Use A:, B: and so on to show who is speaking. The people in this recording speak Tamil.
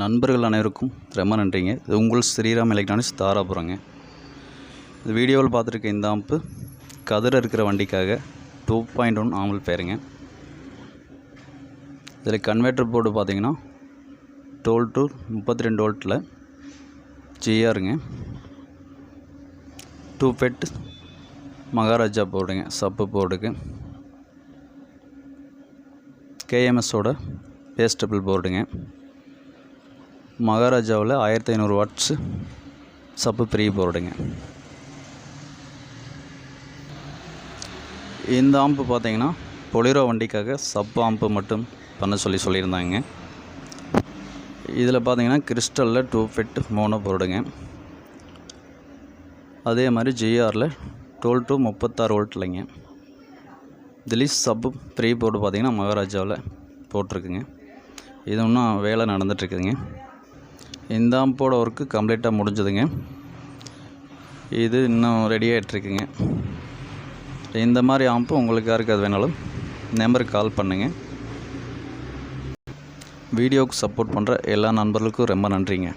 A: நண்பர்கள் அனைவருக்கும் ரொம்ப நன்றிங்க. இது உங்கள் ஸ்ரீராம் எலக்ட்ரானிக்ஸ் தாராபுரங்க. இந்த வீடியோவில் பார்த்துருக்க இந்த ஆம்பு கதிர இருக்கிற வண்டிக்காக 2.1 ஆம்பல் பேருங்க. இதில் கன்வெர்ட்டர் போர்டு பார்த்தீங்கன்னா 12 to 32 வோல்ட்டில் ஜிஆருங்க. 2 FET மகாராஜா போர்டுங்க. சப்பு போர்டுக்கு கேஎம்எஸோட பேஸ்டபிள் போர்டுங்க. மகாராஜாவில் 1500 வாட்ஸ் சப்பு ப்ரீ போர்டுங்க. இந்த ஆம்பு பார்த்தீங்கன்னா பொலிரோ வண்டிக்காக சப் ஆம்பு மட்டும் பண்ண சொல்லியிருந்தாங்க. இதில் பார்த்தீங்கன்னா கிறிஸ்டலில் 2 FET மோனோ போர்டுங்க. அதே மாதிரி ஜிஆரில் 12 to 36 வோல்ட்லைங்க. இதுலேயும் சப்பு ப்ரீ போர்டு பார்த்தீங்கன்னா மகாராஜாவில் போட்டிருக்குங்க. இது இன்னும் வேலை நடந்துகிட்ருக்குதுங்க. இந்த ஆம்போட ஒர்க்கு கம்ப்ளீட்டாக முடிஞ்சதுங்க. இது இன்னும் ரெடி ஆகிட்ருக்குங்க. இந்த மாதிரி ஆம்பு உங்களுக்கு யாருக்கு அது வேணாலும் நம்பருக்கு கால் பண்ணுங்கள். வீடியோவுக்கு சப்போர்ட் பண்ணுற எல்லா நண்பர்களுக்கும் ரொம்ப நன்றிங்க.